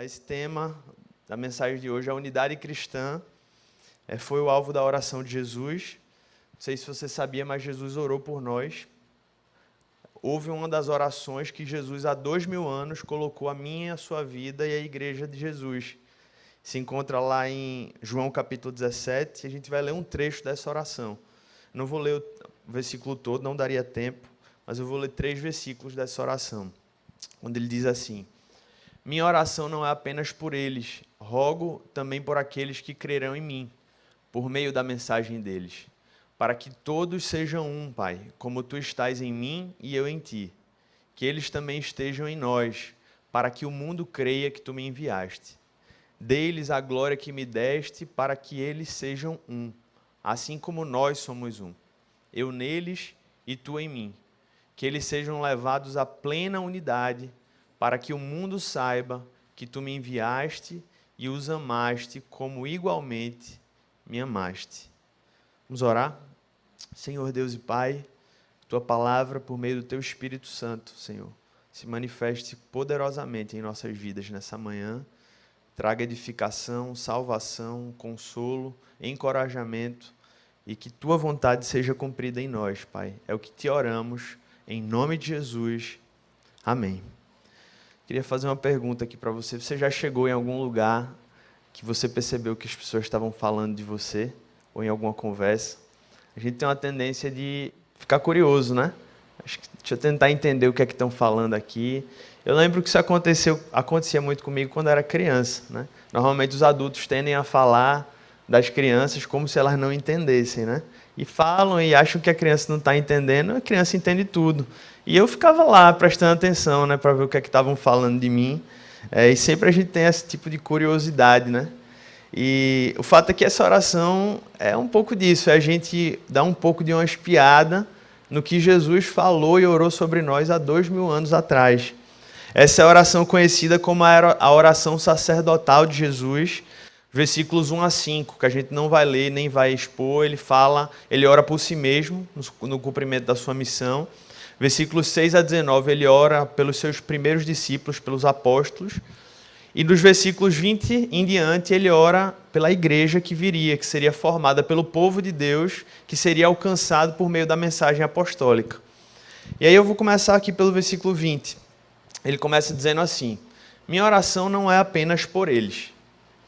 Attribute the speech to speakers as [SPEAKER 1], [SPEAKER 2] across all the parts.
[SPEAKER 1] Esse tema da mensagem de hoje, a unidade cristã, foi o alvo da oração de Jesus. Não sei se você sabia, mas Jesus orou por nós. Houve uma das orações que Jesus, há 2000 anos, colocou a minha, a sua vida e a igreja de Jesus. Se encontra lá em João capítulo 17, e a gente vai ler um trecho dessa oração. Não vou ler o versículo todo, não daria tempo, mas eu vou ler 3 versículos dessa oração, onde ele diz assim: minha oração não é apenas por eles, rogo também por aqueles que crerão em mim, por meio da mensagem deles, para que todos sejam um, Pai, como tu estás em mim e eu em ti, que eles também estejam em nós, para que o mundo creia que tu me enviaste. Dê-lhes a glória que me deste, para que eles sejam um, assim como nós somos um, eu neles e tu em mim, que eles sejam levados à plena unidade, para que o mundo saiba que tu me enviaste e os amaste como igualmente me amaste. Vamos orar? Senhor Deus e Pai, tua palavra por meio do teu Espírito Santo, Senhor, se manifeste poderosamente em nossas vidas nessa manhã, traga edificação, salvação, consolo, encorajamento e que tua vontade seja cumprida em nós, Pai. É o que te oramos, em nome de Jesus. Amém. Queria fazer uma pergunta aqui para você. Você já chegou em algum lugar que você percebeu que as pessoas estavam falando de você? Ou em alguma conversa? A gente tem uma tendência de ficar curioso, né? Deixa eu tentar entender o que é que estão falando aqui. Eu lembro que isso acontecia muito comigo quando eu era criança, né? Normalmente os adultos tendem a falar das crianças como se elas não entendessem, né? E falam e acham que a criança não está entendendo, a criança entende tudo. E eu ficava lá prestando atenção, né, para ver o que é que estavam falando de mim. E sempre a gente tem esse tipo de curiosidade, né? E o fato é que essa oração é um pouco disso, é a gente dar um pouco de uma espiada no que Jesus falou e orou sobre nós há 2000 anos atrás. Essa é a oração conhecida como a oração sacerdotal de Jesus, versículos 1 a 5, que a gente não vai ler nem vai expor. Ele ora por si mesmo, no cumprimento da sua missão. Versículos 6 a 19, ele ora pelos seus primeiros discípulos, pelos apóstolos. E dos versículos 20 em diante, ele ora pela igreja que viria, que seria formada pelo povo de Deus, que seria alcançado por meio da mensagem apostólica. E aí eu vou começar aqui pelo versículo 20. Ele começa dizendo assim: minha oração não é apenas por eles.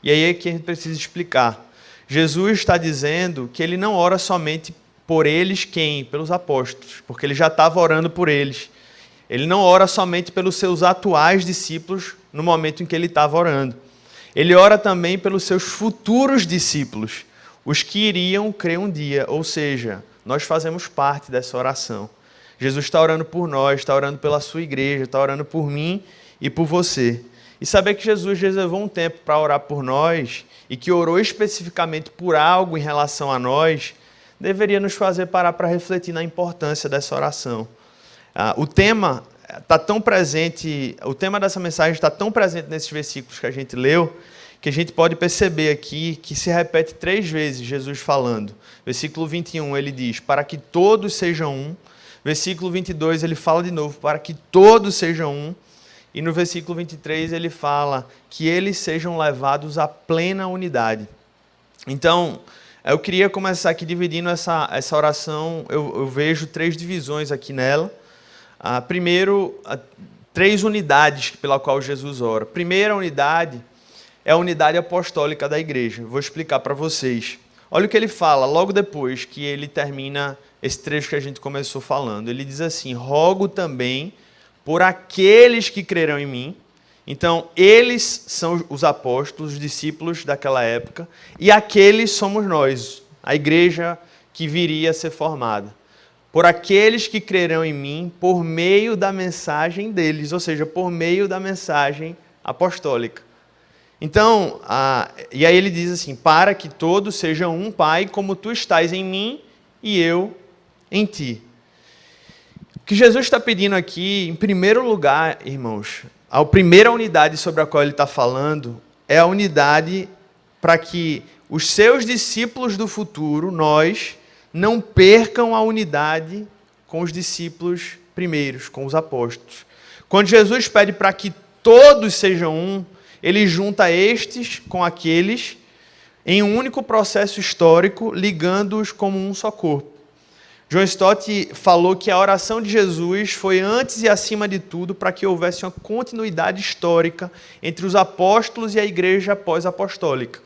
[SPEAKER 1] E aí é que a gente precisa explicar. Jesus está dizendo que ele não ora somente por eles, quem? Pelos apóstolos, porque ele já estava orando por eles. Ele não ora somente pelos seus atuais discípulos no momento em que ele estava orando. Ele ora também pelos seus futuros discípulos, os que iriam crer um dia, ou seja, nós fazemos parte dessa oração. Jesus está orando por nós, está orando pela sua igreja, está orando por mim e por você. E saber que Jesus reservou um tempo para orar por nós e que orou especificamente por algo em relação a nós, deveria nos fazer parar para refletir na importância dessa oração. O tema está tão presente, o tema dessa mensagem está tão presente nesses versículos que a gente leu, que a gente pode perceber aqui que se repete 3 vezes Jesus falando. Versículo 21 ele diz: para que todos sejam um. Versículo 22 ele fala de novo: para que todos sejam um. E no versículo 23 ele fala que eles sejam levados à plena unidade. Então, eu queria começar aqui dividindo essa oração. Eu vejo 3 divisões aqui nela. Primeiro, 3 unidades pela qual Jesus ora. Primeira unidade é a unidade apostólica da igreja. Vou explicar para vocês. Olha o que ele fala logo depois que ele termina esse trecho que a gente começou falando. Ele diz assim: rogo também por aqueles que crerão em mim. Então, eles são os apóstolos, os discípulos daquela época, e aqueles somos nós, a igreja que viria a ser formada. Por aqueles que crerão em mim por meio da mensagem deles, ou seja, por meio da mensagem apostólica. Então, e aí ele diz assim: para que todos sejam um, Pai, como tu estás em mim e eu em ti. O que Jesus está pedindo aqui, em primeiro lugar, irmãos, a primeira unidade sobre a qual ele está falando é a unidade para que os seus discípulos do futuro, nós, não percam a unidade com os discípulos primeiros, com os apóstolos. Quando Jesus pede para que todos sejam um, ele junta estes com aqueles em um único processo histórico, ligando-os como um só corpo. John Stott falou que a oração de Jesus foi antes e acima de tudo para que houvesse uma continuidade histórica entre os apóstolos e a igreja pós-apostólica,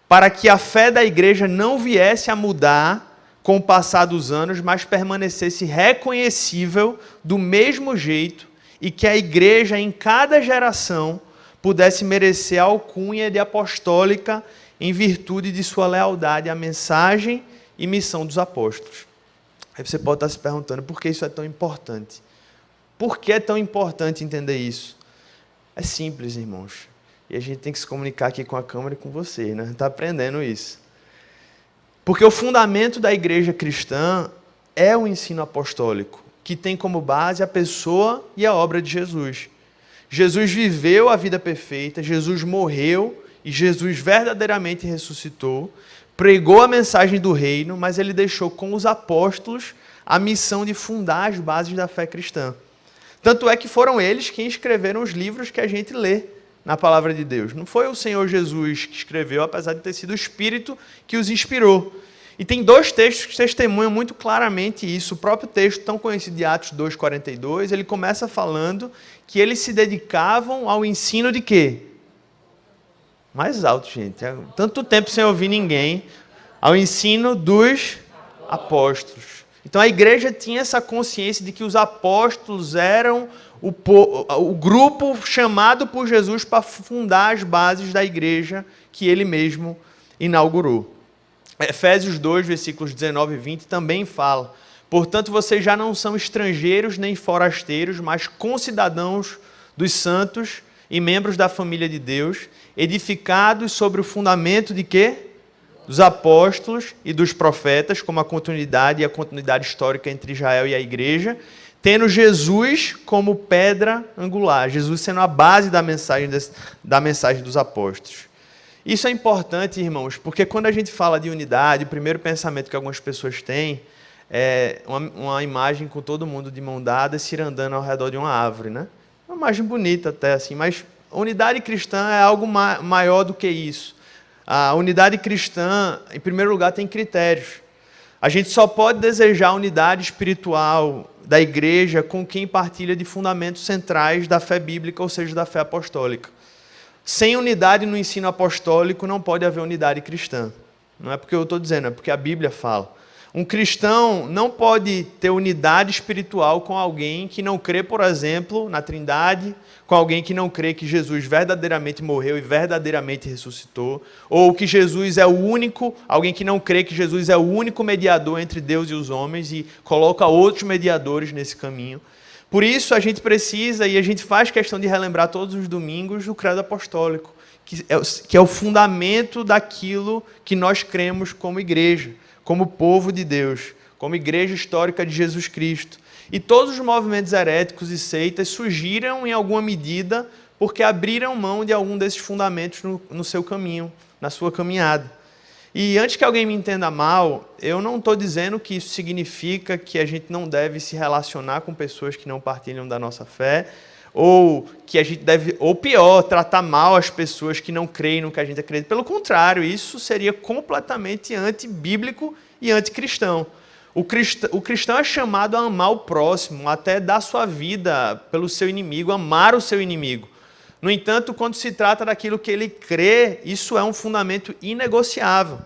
[SPEAKER 1] para que a fé da igreja não viesse a mudar com o passar dos anos, mas permanecesse reconhecível do mesmo jeito e que a igreja em cada geração pudesse merecer a alcunha de apostólica em virtude de sua lealdade à mensagem e missão dos apóstolos. Aí você pode estar se perguntando por que isso é tão importante. Por que é tão importante entender isso? É simples, irmãos. E a gente tem que se comunicar aqui com a câmera e com você, né? Está aprendendo isso. Porque o fundamento da igreja cristã é o ensino apostólico, que tem como base a pessoa e a obra de Jesus. Jesus viveu a vida perfeita, Jesus morreu e Jesus verdadeiramente ressuscitou, pregou a mensagem do reino, mas ele deixou com os apóstolos a missão de fundar as bases da fé cristã. Tanto é que foram eles quem escreveram os livros que a gente lê na palavra de Deus. Não foi o Senhor Jesus que escreveu, apesar de ter sido o Espírito que os inspirou. E tem dois textos que testemunham muito claramente isso. O próprio texto, tão conhecido de Atos 2,42, ele começa falando que eles se dedicavam ao ensino de quê? Mais alto, gente. Tanto tempo sem ouvir ninguém. Ao ensino dos apóstolos. Então a igreja tinha essa consciência de que os apóstolos eram o grupo chamado por Jesus para fundar as bases da igreja que ele mesmo inaugurou. Efésios 2, versículos 19 e 20 também fala: portanto, vocês já não são estrangeiros nem forasteiros, mas concidadãos dos santos e membros da família de Deus, edificados sobre o fundamento de quê? Dos apóstolos e dos profetas, como a continuidade histórica entre Israel e a igreja, tendo Jesus como pedra angular, Jesus sendo a base da mensagem dos apóstolos. Isso é importante, irmãos, porque quando a gente fala de unidade, o primeiro pensamento que algumas pessoas têm é uma imagem com todo mundo de mão dada, cirandando ao redor de uma árvore, né? Uma imagem bonita até, assim, mas a unidade cristã é algo maior do que isso. A unidade cristã, em primeiro lugar, tem critérios. A gente só pode desejar a unidade espiritual da igreja com quem partilha de fundamentos centrais da fé bíblica, ou seja, da fé apostólica. Sem unidade no ensino apostólico não pode haver unidade cristã. Não é porque eu estou dizendo, é porque a Bíblia fala. Um cristão não pode ter unidade espiritual com alguém que não crê, por exemplo, na Trindade, com alguém que não crê que Jesus verdadeiramente morreu e verdadeiramente ressuscitou, ou que Jesus é o único, alguém que não crê que Jesus é o único mediador entre Deus e os homens e coloca outros mediadores nesse caminho. Por isso a gente precisa e a gente faz questão de relembrar todos os domingos o credo apostólico, que é o fundamento daquilo que nós cremos como igreja, como povo de Deus, como igreja histórica de Jesus Cristo. E todos os movimentos heréticos e seitas surgiram em alguma medida porque abriram mão de algum desses fundamentos no seu caminho, na sua caminhada. E antes que alguém me entenda mal, eu não estou dizendo que isso significa que a gente não deve se relacionar com pessoas que não partilham da nossa fé, ou que a gente deve, ou pior, tratar mal as pessoas que não creem no que a gente acredita. Pelo contrário, isso seria completamente antibíblico e anticristão. O cristão é chamado a amar o próximo, até dar sua vida pelo seu inimigo, amar o seu inimigo. No entanto, quando se trata daquilo que ele crê, isso é um fundamento inegociável.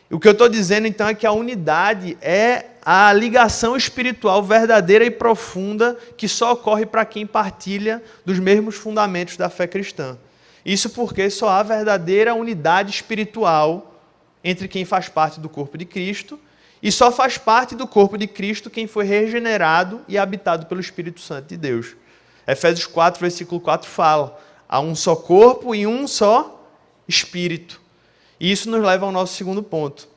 [SPEAKER 1] O que eu estou dizendo, então, é que a unidade é a ligação espiritual verdadeira e profunda que só ocorre para quem partilha dos mesmos fundamentos da fé cristã. Isso porque só há verdadeira unidade espiritual entre quem faz parte do corpo de Cristo e só faz parte do corpo de Cristo quem foi regenerado e habitado pelo Espírito Santo de Deus. Efésios 4, versículo 4 fala: há um só corpo e um só Espírito. E isso nos leva ao nosso segundo ponto,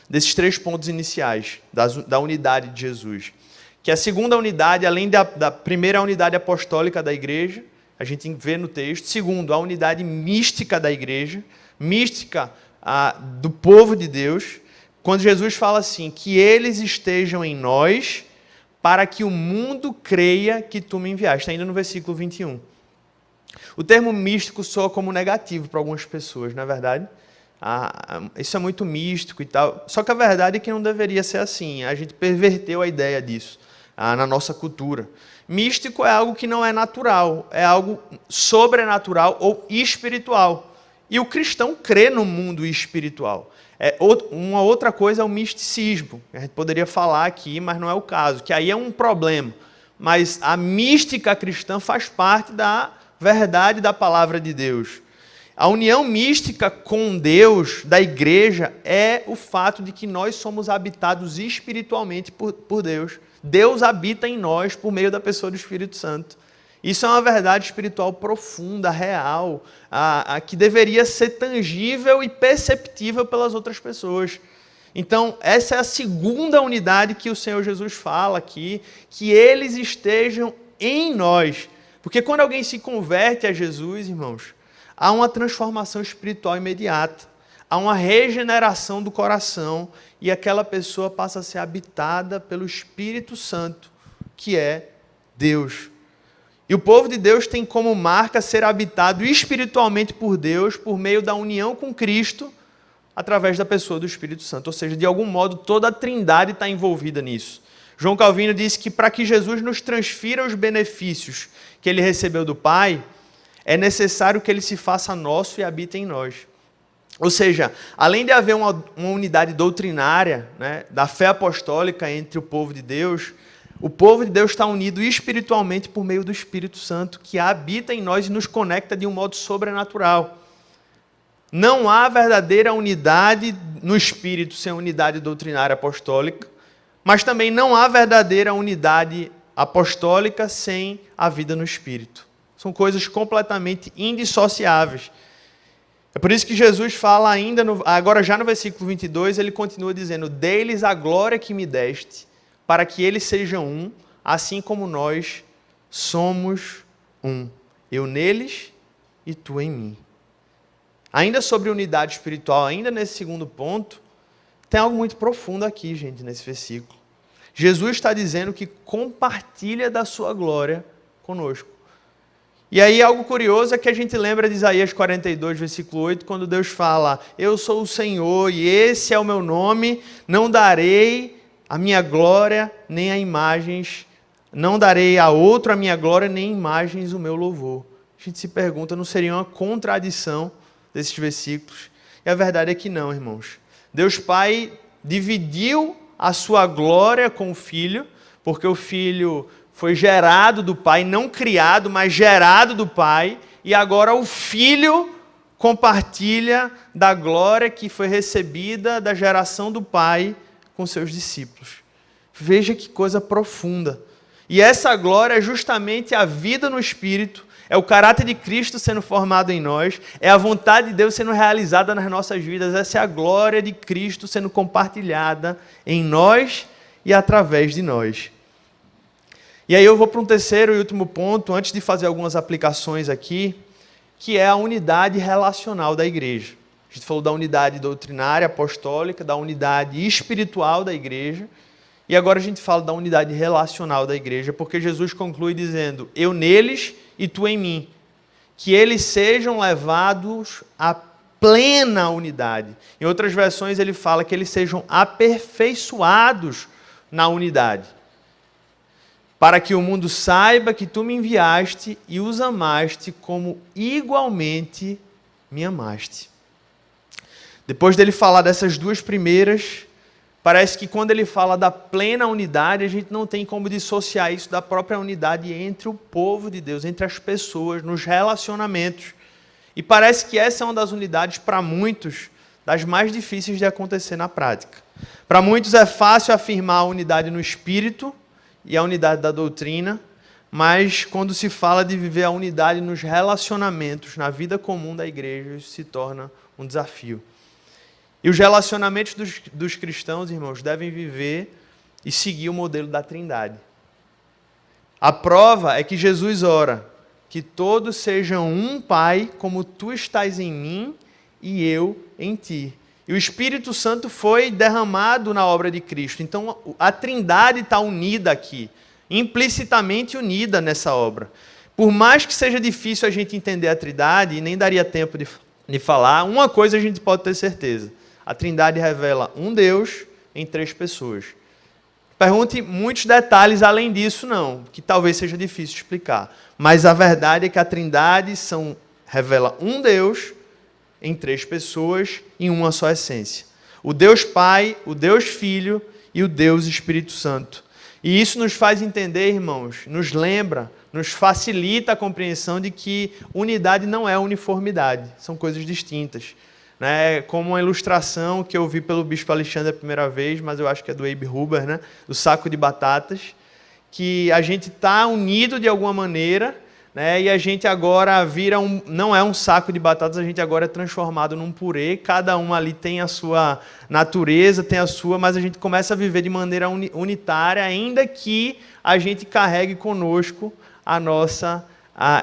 [SPEAKER 1] desses 3 pontos iniciais, da unidade de Jesus. Que a segunda unidade, além da primeira unidade apostólica da igreja, a gente vê no texto. Segundo, a unidade mística da igreja, mística do povo de Deus, quando Jesus fala assim, que eles estejam em nós, para que o mundo creia que tu me enviaste. Está ainda no versículo 21. O termo místico soa como negativo para algumas pessoas, não é verdade? Isso é muito místico e tal. Só que a verdade é que não deveria ser assim. A gente perverteu a ideia disso na nossa cultura. Místico é algo que não é natural, é algo sobrenatural ou espiritual. E o cristão crê no mundo espiritual. Uma outra coisa é o misticismo. A gente poderia falar aqui, mas não é o caso, que aí é um problema. Mas a mística cristã faz parte da verdade da palavra de Deus. A união mística com Deus, da igreja, é o fato de que nós somos habitados espiritualmente por Deus. Deus habita em nós por meio da pessoa do Espírito Santo. Isso é uma verdade espiritual profunda, real, que deveria ser tangível e perceptível pelas outras pessoas. Então, essa é a segunda unidade que o Senhor Jesus fala aqui, que eles estejam em nós. Porque quando alguém se converte a Jesus, irmãos, há uma transformação espiritual imediata, há uma regeneração do coração e aquela pessoa passa a ser habitada pelo Espírito Santo, que é Deus. E o povo de Deus tem como marca ser habitado espiritualmente por Deus por meio da união com Cristo através da pessoa do Espírito Santo. Ou seja, de algum modo, toda a Trindade está envolvida nisso. João Calvino disse que para que Jesus nos transfira os benefícios que ele recebeu do Pai, é necessário que ele se faça nosso e habite em nós. Ou seja, além de haver uma unidade doutrinária, né, da fé apostólica entre o povo de Deus, o povo de Deus está unido espiritualmente por meio do Espírito Santo, que habita em nós e nos conecta de um modo sobrenatural. Não há verdadeira unidade no Espírito sem unidade doutrinária apostólica, mas também não há verdadeira unidade apostólica sem a vida no Espírito. São coisas completamente indissociáveis. É por isso que Jesus fala ainda, agora já no versículo 22, ele continua dizendo: "Dei-lhes a glória que me deste, para que eles sejam um, assim como nós somos um. Eu neles e tu em mim." Ainda sobre unidade espiritual, ainda nesse segundo ponto, tem algo muito profundo aqui, gente, nesse versículo. Jesus está dizendo que compartilha da sua glória conosco. E aí algo curioso é que a gente lembra de Isaías 42, versículo 8, quando Deus fala: "Eu sou o Senhor e esse é o meu nome, não darei a minha glória nem a imagens, não darei a outro a minha glória nem imagens o meu louvor." A gente se pergunta, não seria uma contradição desses versículos? E a verdade é que não, irmãos. Deus Pai dividiu a sua glória com o Filho, porque o Filho foi gerado do Pai, não criado, mas gerado do Pai, e agora o Filho compartilha da glória que foi recebida da geração do Pai com seus discípulos. Veja que coisa profunda. E essa glória é justamente a vida no Espírito, é o caráter de Cristo sendo formado em nós, é a vontade de Deus sendo realizada nas nossas vidas. Essa é a glória de Cristo sendo compartilhada em nós e através de nós. E aí eu vou para um terceiro e último ponto, antes de fazer algumas aplicações aqui, que é a unidade relacional da igreja. A gente falou da unidade doutrinária, apostólica, da unidade espiritual da igreja, e agora a gente fala da unidade relacional da igreja, porque Jesus conclui dizendo: "Eu neles e tu em mim, que eles sejam levados à plena unidade." Em outras versões ele fala que eles sejam aperfeiçoados na unidade, para que o mundo saiba que tu me enviaste e os amaste como igualmente me amaste. Depois dele falar dessas duas primeiras, parece que quando ele fala da plena unidade, a gente não tem como dissociar isso da própria unidade entre o povo de Deus, entre as pessoas, nos relacionamentos. E parece que essa é uma das unidades, para muitos, das mais difíceis de acontecer na prática. Para muitos é fácil afirmar a unidade no espírito e a unidade da doutrina, mas quando se fala de viver a unidade nos relacionamentos, na vida comum da igreja, isso se torna um desafio. E os relacionamentos dos cristãos, irmãos, devem viver e seguir o modelo da Trindade. A prova é que Jesus ora: "Que todos sejam um, Pai, como tu estás em mim e eu em ti." E o Espírito Santo foi derramado na obra de Cristo. Então, a Trindade está unida aqui, implicitamente unida nessa obra. Por mais que seja difícil a gente entender a Trindade, e nem daria tempo de falar, uma coisa a gente pode ter certeza. A Trindade revela um Deus em 3 pessoas. Pergunte muitos detalhes além disso, não, que talvez seja difícil de explicar. Mas a verdade é que a Trindade revela um Deus em 3 pessoas em uma só essência. O Deus Pai, o Deus Filho e o Deus Espírito Santo. E isso nos faz entender, irmãos, nos lembra, nos facilita a compreensão de que unidade não é uniformidade, são coisas distintas. Né? Como uma ilustração que eu vi pelo Bispo Alexandre a primeira vez, mas eu acho que é do Abe Huber, né? Do saco de batatas, que a gente está unido de alguma maneira, né? E a gente agora não é um saco de batatas, a gente agora é transformado num purê, cada um ali tem a sua natureza, tem a sua, mas a gente começa a viver de maneira unitária, ainda que a gente carregue conosco a nossa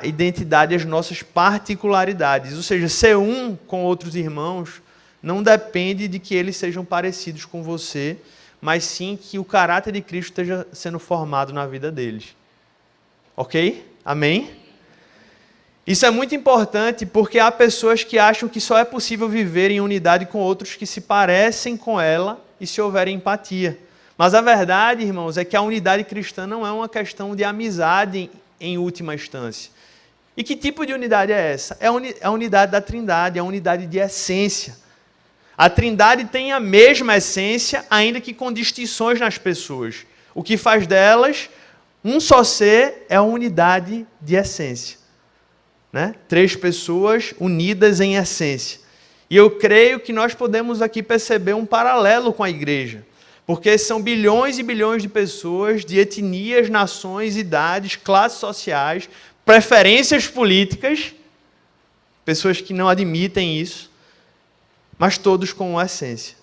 [SPEAKER 1] identidade, as nossas particularidades. Ou seja, ser um com outros irmãos não depende de que eles sejam parecidos com você, mas sim que o caráter de Cristo esteja sendo formado na vida deles. Ok? Amém? Isso é muito importante porque há pessoas que acham que só é possível viver em unidade com outros que se parecem com ela e se houver empatia. Mas a verdade, irmãos, é que a unidade cristã não é uma questão de amizade em última instância. E que tipo de unidade é essa? É a unidade da Trindade, é a unidade de essência. A Trindade tem a mesma essência, ainda que com distinções nas pessoas. O que faz delas um só ser é a unidade de essência. Né? 3 pessoas unidas em essência. E eu creio que nós podemos aqui perceber um paralelo com a igreja. Porque são bilhões e bilhões de pessoas, de etnias, nações, idades, classes sociais, preferências políticas, pessoas que não admitem isso, mas todos com uma essência.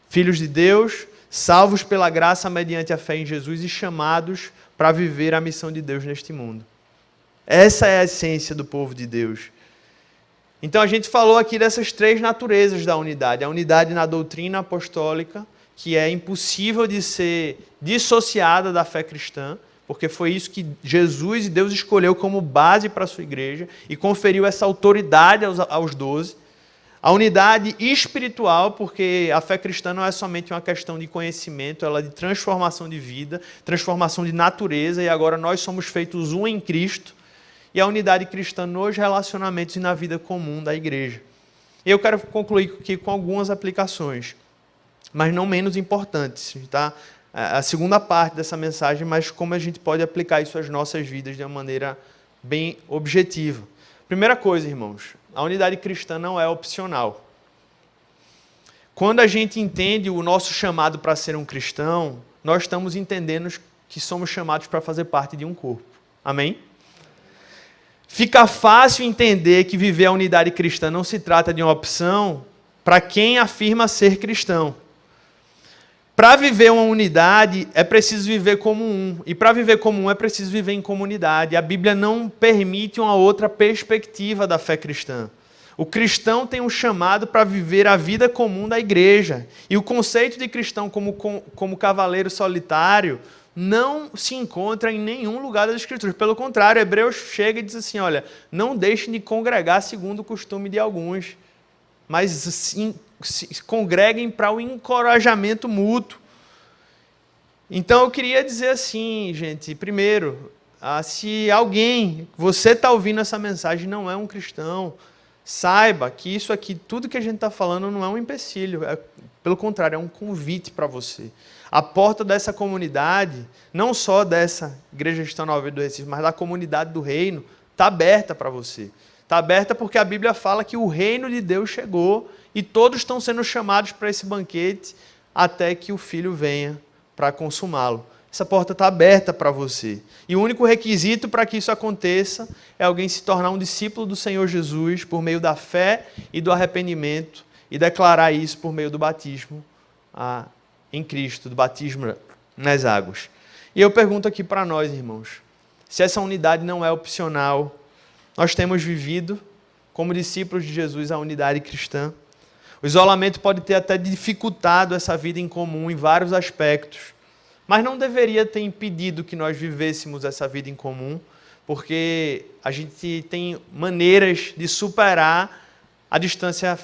[SPEAKER 1] Filhos de Deus, salvos pela graça mediante a fé em Jesus e chamados para viver a missão de Deus neste mundo. Essa é a essência do povo de Deus. Então a gente falou aqui dessas 3 naturezas da unidade. A unidade na doutrina apostólica, que é impossível de ser dissociada da fé cristã, porque foi isso que Jesus e Deus escolheu como base para a sua igreja e conferiu essa autoridade aos 12. A unidade espiritual, porque a fé cristã não é somente uma questão de conhecimento, ela é de transformação de vida, transformação de natureza, e agora nós somos feitos um em Cristo. E a unidade cristã nos relacionamentos e na vida comum da igreja. E eu quero concluir aqui com algumas aplicações, mas não menos importantes, tá? A segunda parte dessa mensagem, mas como a gente pode aplicar isso às nossas vidas de uma maneira bem objetiva. Primeira coisa, irmãos, a unidade cristã não é opcional. Quando a gente entende o nosso chamado para ser um cristão, nós estamos entendendo que somos chamados para fazer parte de um corpo. Amém? Fica fácil entender que viver a unidade cristã não se trata de uma opção para quem afirma ser cristão. Para viver uma unidade, é preciso viver como um. E para viver como um, é preciso viver em comunidade. A Bíblia não permite uma outra perspectiva da fé cristã. O cristão tem um chamado para viver a vida comum da igreja. E o conceito de cristão como cavaleiro solitário não se encontra em nenhum lugar das Escrituras. Pelo contrário, Hebreus chega e diz assim, olha, não deixem de congregar segundo o costume de alguns, mas sim, se congreguem para o encorajamento mútuo. Então eu queria dizer assim, gente, primeiro, se você está ouvindo essa mensagem, não é um cristão, saiba que isso aqui, tudo que a gente está falando não é um empecilho, pelo contrário, é um convite para você. A porta dessa comunidade, não só dessa Igreja Cristã Nova do Recife, mas da comunidade do reino, está aberta para você. Está aberta porque a Bíblia fala que o reino de Deus chegou e todos estão sendo chamados para esse banquete até que o Filho venha para consumá-lo. Essa porta está aberta para você. E o único requisito para que isso aconteça é alguém se tornar um discípulo do Senhor Jesus por meio da fé e do arrependimento e declarar isso por meio do batismo em Cristo, do batismo nas águas. E eu pergunto aqui para nós, irmãos, se essa unidade não é opcional, nós temos vivido, como discípulos de Jesus, a unidade cristã. O isolamento pode ter até dificultado essa vida em comum em vários aspectos, mas não deveria ter impedido que nós vivêssemos essa vida em comum, porque a gente tem maneiras de superar a distância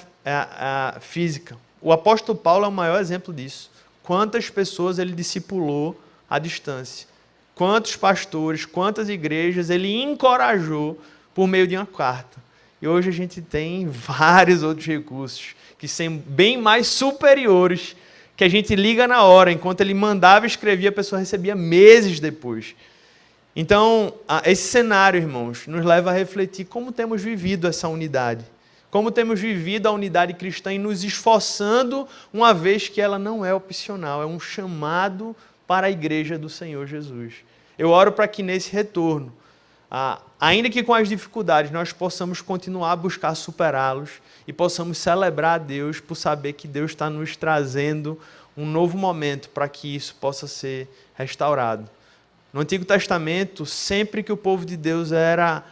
[SPEAKER 1] física. O apóstolo Paulo é o maior exemplo disso. Quantas pessoas ele discipulou à distância? Quantos pastores, quantas igrejas ele encorajou por meio de uma carta? E hoje a gente tem vários outros recursos que são bem mais superiores, que a gente liga na hora, enquanto ele mandava e escrevia, a pessoa recebia meses depois. Então, esse cenário, irmãos, nos leva a refletir como temos vivido essa unidade. Como temos vivido a unidade cristã e nos esforçando, uma vez que ela não é opcional, é um chamado para a igreja do Senhor Jesus. Eu oro para que nesse retorno, ainda que com as dificuldades, nós possamos continuar a buscar superá-los e possamos celebrar a Deus por saber que Deus está nos trazendo um novo momento para que isso possa ser restaurado. No Antigo Testamento, sempre que o povo de Deus era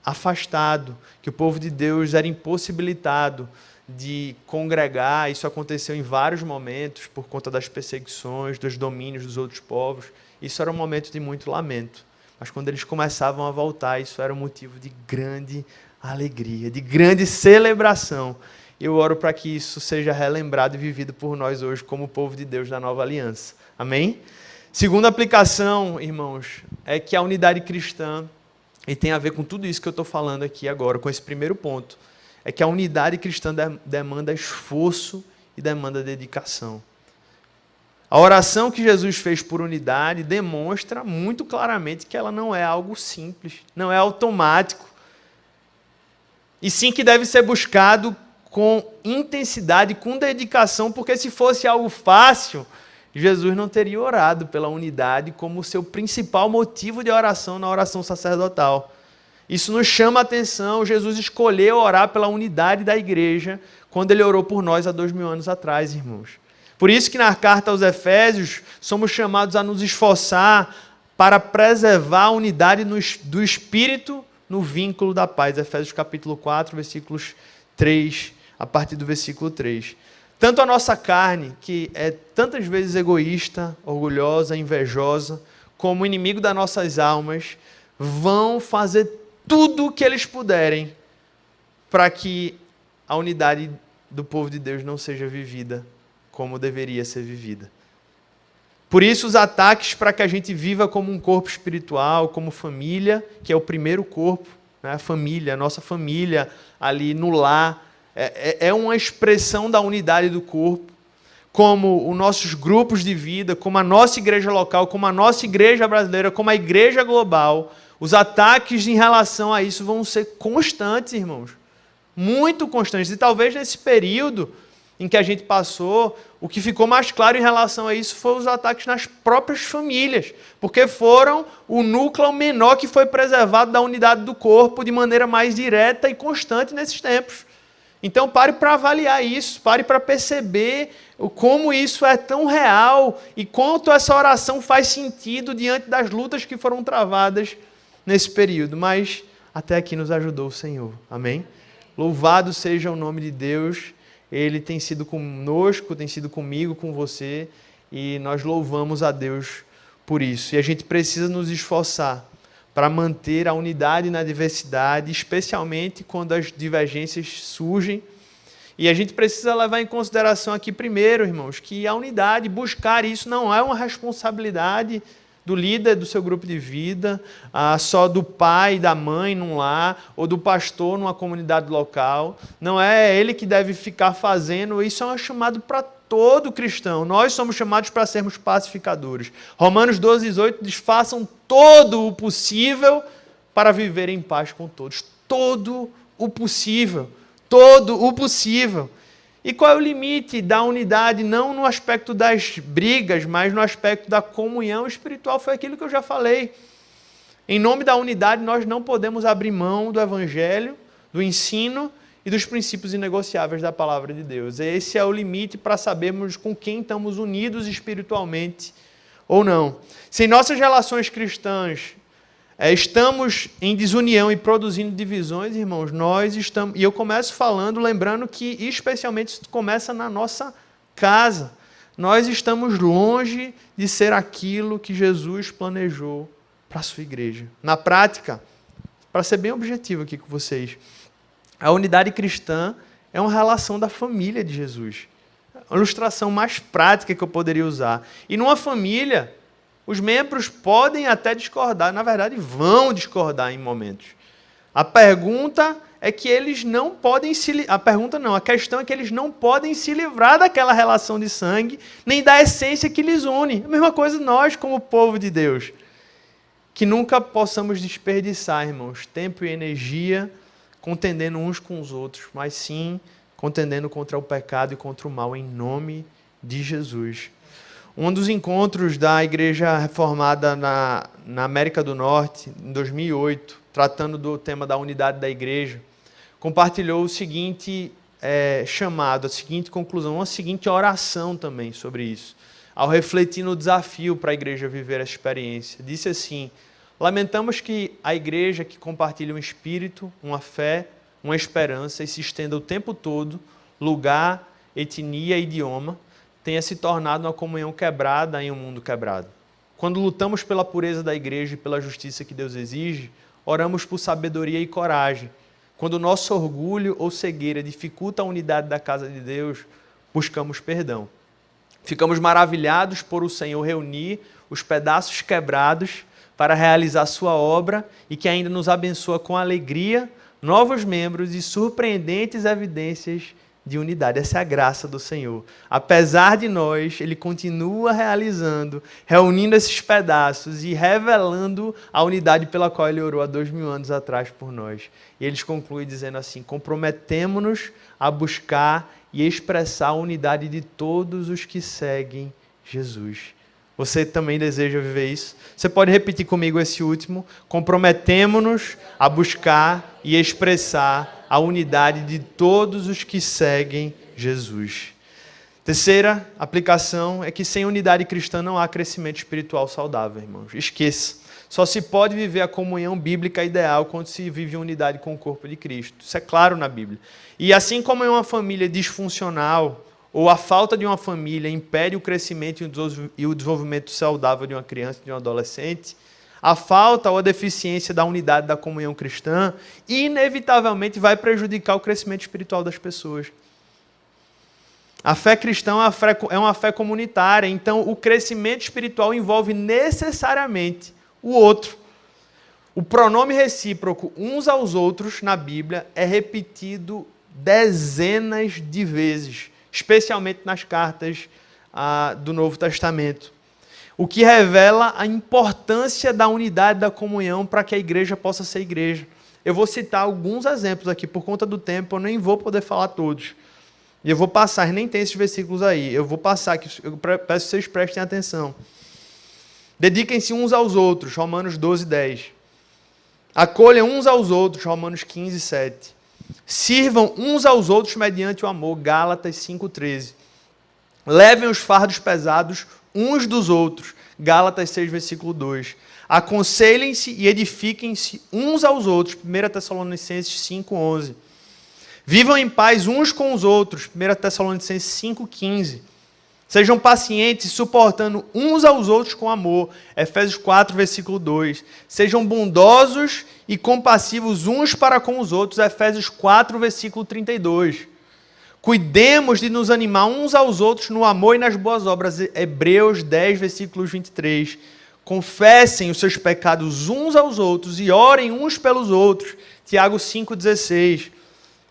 [SPEAKER 1] afastado, que o povo de Deus era impossibilitado de congregar, isso aconteceu em vários momentos por conta das perseguições, dos domínios dos outros povos, isso era um momento de muito lamento. Mas quando eles começavam a voltar, isso era um motivo de grande alegria, de grande celebração. Eu oro para que isso seja relembrado e vivido por nós hoje como povo de Deus da nova aliança. Amém? Segunda aplicação, irmãos, é que a unidade cristã, e tem a ver com tudo isso que eu estou falando aqui agora, com esse primeiro ponto, é que a unidade cristã demanda esforço e demanda dedicação. A oração que Jesus fez por unidade demonstra muito claramente que ela não é algo simples, não é automático, e sim que deve ser buscado com intensidade, com dedicação, porque se fosse algo fácil, Jesus não teria orado pela unidade como seu principal motivo de oração na oração sacerdotal. Isso nos chama a atenção. Jesus escolheu orar pela unidade da igreja quando ele orou por nós há 2000 anos atrás, irmãos. Por isso que na carta aos Efésios somos chamados a nos esforçar para preservar a unidade do Espírito no vínculo da paz. Efésios capítulo 4, versículos 3, a partir do versículo 3. Tanto a nossa carne, que é tantas vezes egoísta, orgulhosa, invejosa, como o inimigo das nossas almas, vão fazer tudo o que eles puderem para que a unidade do povo de Deus não seja vivida como deveria ser vivida. Por isso, os ataques para que a gente viva como um corpo espiritual, como família, que é o primeiro corpo, né? A família, a nossa família ali no lar, é uma expressão da unidade do corpo, como os nossos grupos de vida, como a nossa igreja local, como a nossa igreja brasileira, como a igreja global. Os ataques em relação a isso vão ser constantes, irmãos. Muito constantes. E talvez nesse período em que a gente passou, o que ficou mais claro em relação a isso foram os ataques nas próprias famílias, porque foram o núcleo menor que foi preservado da unidade do corpo de maneira mais direta e constante nesses tempos. Então pare para avaliar isso, pare para perceber como isso é tão real e quanto essa oração faz sentido diante das lutas que foram travadas nesse período. Mas até aqui nos ajudou o Senhor. Amém? Louvado seja o nome de Deus. Ele tem sido conosco, tem sido comigo, com você, e nós louvamos a Deus por isso. E a gente precisa nos esforçar para manter a unidade na diversidade, especialmente quando as divergências surgem. E a gente precisa levar em consideração aqui primeiro, irmãos, que a unidade, buscar isso não é uma responsabilidade do líder do seu grupo de vida, só do pai e da mãe num lar, ou do pastor numa comunidade local. Não é ele que deve ficar fazendo, isso é um chamado para todo cristão. Nós somos chamados para sermos pacificadores. Romanos 12, 18 diz: façam todo o possível para viver em paz com todos. Todo o possível. Todo o possível. E qual é o limite da unidade? Não no aspecto das brigas, mas no aspecto da comunhão espiritual. Foi aquilo que eu já falei. Em nome da unidade, nós não podemos abrir mão do evangelho, do ensino e dos princípios inegociáveis da palavra de Deus. Esse é o limite para sabermos com quem estamos unidos espiritualmente ou não. Se em nossas relações cristãs estamos em desunião e produzindo divisões, irmãos, nós estamos... E eu começo falando, lembrando que especialmente isso começa na nossa casa. Nós estamos longe de ser aquilo que Jesus planejou para a sua igreja. Na prática, para ser bem objetivo aqui com vocês, a unidade cristã é uma relação da família de Jesus. A ilustração mais prática que eu poderia usar. E numa família, os membros podem até discordar, na verdade vão discordar em momentos. A pergunta é que eles não podem a questão é que eles não podem se livrar daquela relação de sangue, nem da essência que lhes une. A mesma coisa nós, como povo de Deus. Que nunca possamos desperdiçar, irmãos, tempo e energia contendendo uns com os outros, mas sim contendendo contra o pecado e contra o mal, em nome de Jesus. Um dos encontros da Igreja Reformada na América do Norte, em 2008, tratando do tema da unidade da igreja, compartilhou o seguinte chamado, a seguinte conclusão, uma seguinte oração também sobre isso, ao refletir no desafio para a igreja viver essa experiência. Disse assim: lamentamos que a igreja que compartilha um espírito, uma fé, uma esperança e se estenda o tempo todo, lugar, etnia e idioma, tenha se tornado uma comunhão quebrada em um mundo quebrado. Quando lutamos pela pureza da igreja e pela justiça que Deus exige, oramos por sabedoria e coragem. Quando o nosso orgulho ou cegueira dificulta a unidade da casa de Deus, buscamos perdão. Ficamos maravilhados por o Senhor reunir os pedaços quebrados para realizar sua obra e que ainda nos abençoa com alegria, novos membros e surpreendentes evidências de unidade. Essa é a graça do Senhor. Apesar de nós, Ele continua realizando, reunindo esses pedaços e revelando a unidade pela qual Ele orou há 2000 anos atrás por nós. E eles concluem dizendo assim: comprometemo-nos a buscar e expressar a unidade de todos os que seguem Jesus. Você também deseja viver isso? Você pode repetir comigo esse último? Comprometemo-nos a buscar e expressar a unidade de todos os que seguem Jesus. Terceira aplicação é que sem unidade cristã não há crescimento espiritual saudável, irmãos. Esqueça. Só se pode viver a comunhão bíblica ideal quando se vive em unidade com o corpo de Cristo. Isso é claro na Bíblia. E assim como em uma família disfuncional, ou a falta de uma família impede o crescimento e o desenvolvimento saudável de uma criança e de um adolescente, a falta ou a deficiência da unidade da comunhão cristã inevitavelmente vai prejudicar o crescimento espiritual das pessoas. A fé cristã é uma fé comunitária, então o crescimento espiritual envolve necessariamente o outro. O pronome recíproco uns aos outros na Bíblia é repetido dezenas de vezes, especialmente nas cartas do Novo Testamento. O que revela a importância da unidade da comunhão para que a igreja possa ser igreja. Eu vou citar alguns exemplos aqui, por conta do tempo, eu nem vou poder falar todos. E eu vou passar, nem tem esses versículos aí, eu vou passar aqui, eu peço que vocês prestem atenção. Dediquem-se uns aos outros, Romanos 12, 10. Acolham uns aos outros, Romanos 15, 7. Sirvam uns aos outros mediante o amor, Gálatas 5,13. Levem os fardos pesados uns dos outros, Gálatas 6, versículo 2. Aconselhem-se e edifiquem-se uns aos outros, 1 Tessalonicenses 5,11. Vivam em paz uns com os outros, 1 Tessalonicenses 5,15. Sejam pacientes, suportando uns aos outros com amor, Efésios 4, versículo 2. Sejam bondosos e compassivos uns para com os outros, Efésios 4, versículo 32. Cuidemos de nos animar uns aos outros no amor e nas boas obras, Hebreus 10, versículos 23. Confessem os seus pecados uns aos outros e orem uns pelos outros, Tiago 5,16.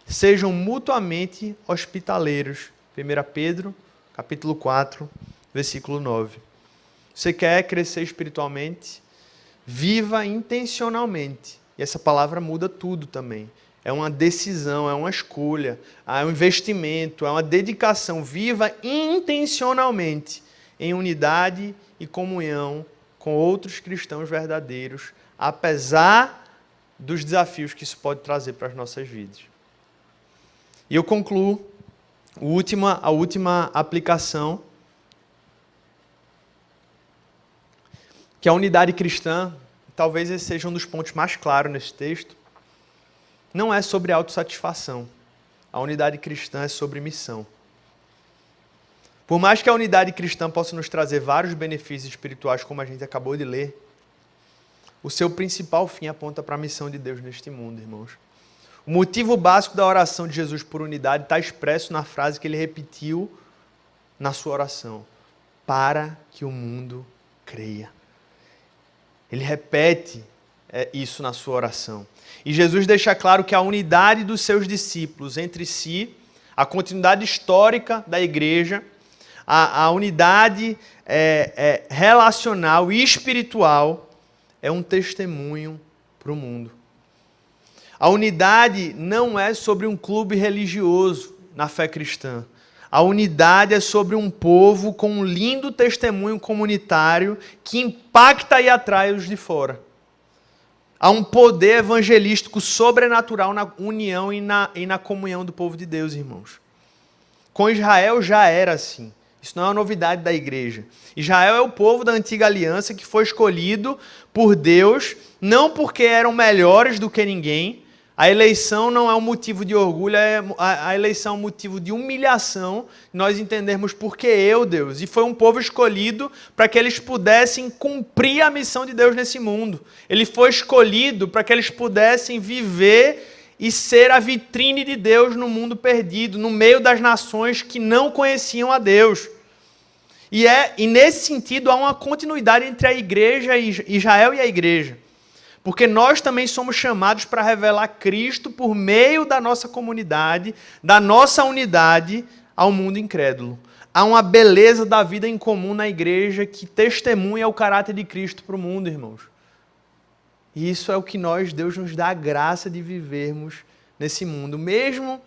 [SPEAKER 1] Sejam mutuamente hospitaleiros, 1 Pedro, capítulo 4, versículo 9. Você quer crescer espiritualmente? Viva intencionalmente. E essa palavra muda tudo também. É uma decisão, é uma escolha, é um investimento, é uma dedicação. Viva intencionalmente em unidade e comunhão com outros cristãos verdadeiros, apesar dos desafios que isso pode trazer para as nossas vidas. E eu concluo a última aplicação, que a unidade cristã, talvez esse seja um dos pontos mais claros nesse texto, não é sobre autossatisfação. A unidade cristã é sobre missão. Por mais que a unidade cristã possa nos trazer vários benefícios espirituais, como a gente acabou de ler, o seu principal fim aponta para a missão de Deus neste mundo, irmãos. O motivo básico da oração de Jesus por unidade está expresso na frase que ele repetiu na sua oração: para que o mundo creia. Ele repete isso na sua oração. E Jesus deixa claro que a unidade dos seus discípulos entre si, a continuidade histórica da igreja, a unidade relacional e espiritual é um testemunho para o mundo. A unidade não é sobre um clube religioso na fé cristã. A unidade é sobre um povo com um lindo testemunho comunitário que impacta e atrai os de fora. Há um poder evangelístico sobrenatural na união e na comunhão do povo de Deus, irmãos. Com Israel já era assim. Isso não é uma novidade da igreja. Israel é o povo da antiga aliança que foi escolhido por Deus, não porque eram melhores do que ninguém. A eleição não é um motivo de orgulho, a eleição é um motivo de humilhação, nós entendermos por que eu, Deus. E foi um povo escolhido para que eles pudessem cumprir a missão de Deus nesse mundo. Ele foi escolhido para que eles pudessem viver e ser a vitrine de Deus no mundo perdido, no meio das nações que não conheciam a Deus. E nesse sentido há uma continuidade entre a igreja, Israel e a igreja. Porque nós também somos chamados para revelar Cristo por meio da nossa comunidade, da nossa unidade ao mundo incrédulo. Há uma beleza da vida em comum na igreja que testemunha o caráter de Cristo para o mundo, irmãos. E isso é o que Deus nos dá a graça de vivermos nesse mundo. Mesmo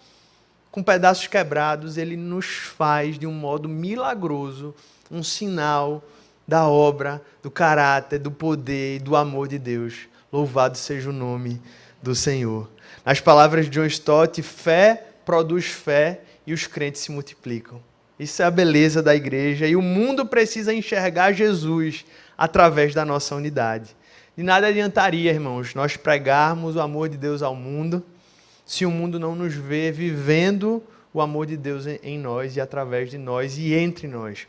[SPEAKER 1] com pedaços quebrados, Ele nos faz de um modo milagroso um sinal da obra, do caráter, do poder e do amor de Deus. Louvado seja o nome do Senhor. Nas palavras de John Stott, fé produz fé e os crentes se multiplicam. Isso é a beleza da igreja e o mundo precisa enxergar Jesus através da nossa unidade. De nada adiantaria, irmãos, nós pregarmos o amor de Deus ao mundo se o mundo não nos vê vivendo o amor de Deus em nós e através de nós e entre nós.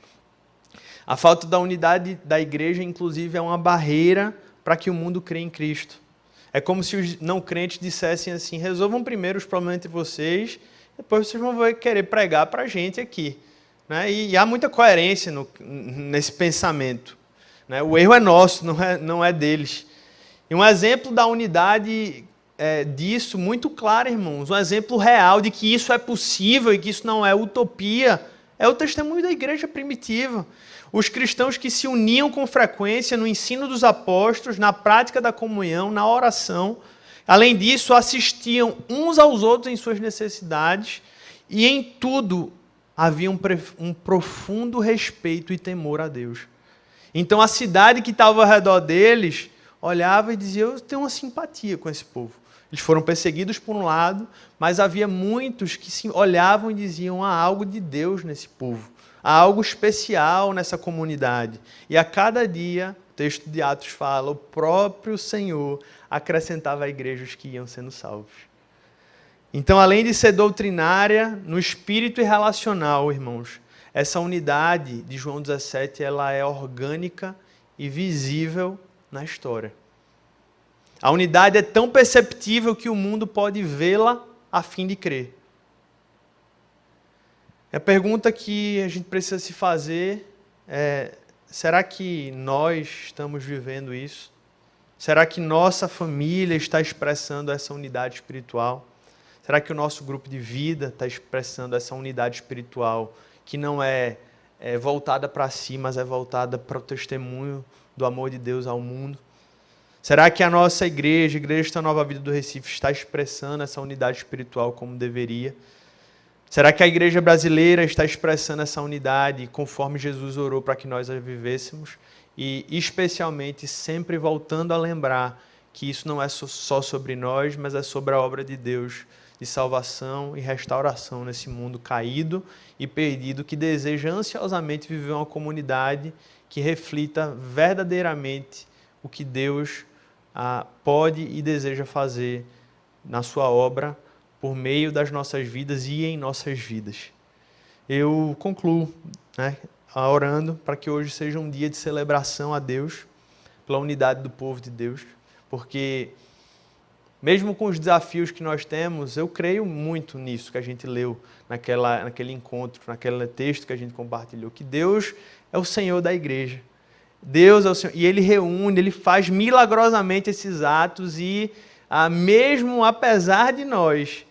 [SPEAKER 1] A falta da unidade da igreja, inclusive, é uma barreira para que o mundo crê em Cristo. É como se os não crentes dissessem assim: resolvam primeiro os problemas entre vocês, depois vocês vão querer pregar para a gente aqui. Né? E há muita coerência nesse pensamento. Né? O erro é nosso, não é deles. E um exemplo da unidade disso, muito claro, irmãos, um exemplo real de que isso é possível e que isso não é utopia, é o testemunho da igreja primitiva. Os cristãos que se uniam com frequência no ensino dos apóstolos, na prática da comunhão, na oração. Além disso, assistiam uns aos outros em suas necessidades e em tudo havia um profundo respeito e temor a Deus. Então a cidade que estava ao redor deles olhava e dizia: eu tenho uma simpatia com esse povo. Eles foram perseguidos por um lado, mas havia muitos que se olhavam e diziam: há algo de Deus nesse povo. Há algo especial nessa comunidade. E a cada dia, o texto de Atos fala, o próprio Senhor acrescentava à igreja os que iam sendo salvos. Então, além de ser doutrinária, no espírito e relacional, irmãos, essa unidade de João 17, ela é orgânica e visível na história. A unidade é tão perceptível que o mundo pode vê-la a fim de crer. A pergunta que a gente precisa se fazer é: será que nós estamos vivendo isso? Será que nossa família está expressando essa unidade espiritual? Será que o nosso grupo de vida está expressando essa unidade espiritual que não é voltada para si, mas é voltada para o testemunho do amor de Deus ao mundo? Será que a nossa igreja, a Igreja da Nova Vida do Recife, está expressando essa unidade espiritual como deveria? Será que a igreja brasileira está expressando essa unidade conforme Jesus orou para que nós a vivêssemos? E, especialmente, sempre voltando a lembrar que isso não é só sobre nós, mas é sobre a obra de Deus de salvação e restauração nesse mundo caído e perdido que deseja ansiosamente viver uma comunidade que reflita verdadeiramente o que Deus pode e deseja fazer na sua obra por meio das nossas vidas e em nossas vidas. Eu concluo orando para que hoje seja um dia de celebração a Deus, pela unidade do povo de Deus, porque mesmo com os desafios que nós temos, eu creio muito nisso que a gente leu naquele encontro, naquele texto que a gente compartilhou, que Deus é o Senhor da igreja. Deus é o Senhor, e Ele reúne, Ele faz milagrosamente esses atos e, mesmo apesar de nós,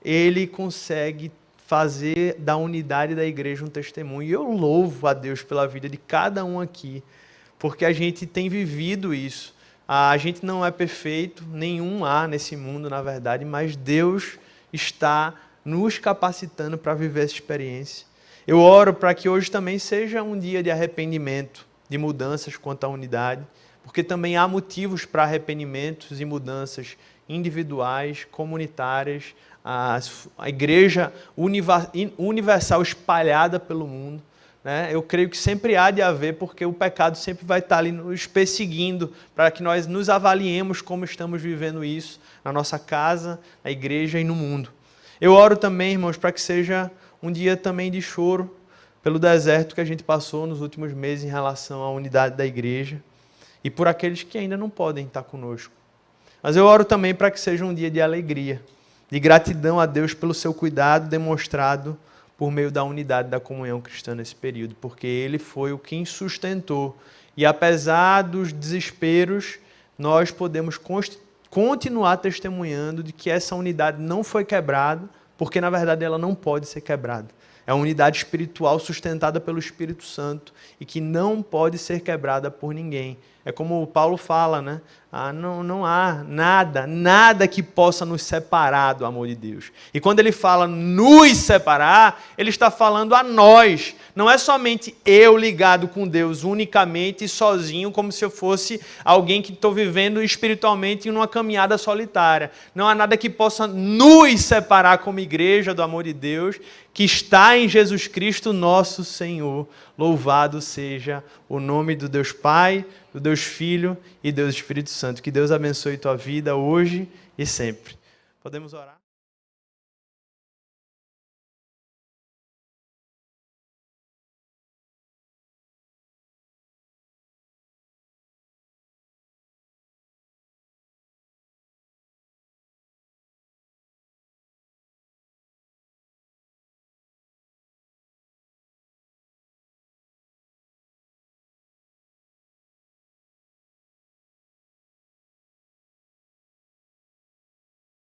[SPEAKER 1] Ele consegue fazer da unidade da igreja um testemunho. E eu louvo a Deus pela vida de cada um aqui, porque a gente tem vivido isso. A gente não é perfeito, nenhum há nesse mundo, na verdade, mas Deus está nos capacitando para viver essa experiência. Eu oro para que hoje também seja um dia de arrependimento, de mudanças quanto à unidade, porque também há motivos para arrependimentos e mudanças individuais, comunitárias, a igreja universal espalhada pelo mundo. Eu creio que sempre há de haver, porque o pecado sempre vai estar ali nos perseguindo, para que nós nos avaliemos como estamos vivendo isso na nossa casa, na igreja e no mundo. Eu oro também, irmãos, para que seja um dia também de choro pelo deserto que a gente passou nos últimos meses em relação à unidade da igreja e por aqueles que ainda não podem estar conosco. Mas eu oro também para que seja um dia de alegria, de gratidão a Deus pelo seu cuidado demonstrado por meio da unidade da comunhão cristã nesse período, porque Ele foi o que sustentou. E apesar dos desesperos, nós podemos continuar testemunhando de que essa unidade não foi quebrada, porque na verdade ela não pode ser quebrada. É uma unidade espiritual sustentada pelo Espírito Santo e que não pode ser quebrada por ninguém. É como o Paulo fala, né? Não há nada que possa nos separar do amor de Deus. E quando ele fala nos separar, ele está falando a nós. Não é somente eu ligado com Deus unicamente e sozinho, como se eu fosse alguém que estou vivendo espiritualmente em uma caminhada solitária. Não há nada que possa nos separar como igreja do amor de Deus, que está em Jesus Cristo, nosso Senhor. Louvado seja o nome do Deus Pai, do Deus Filho e Deus Espírito Santo. Que Deus abençoe tua vida hoje e sempre. Podemos orar?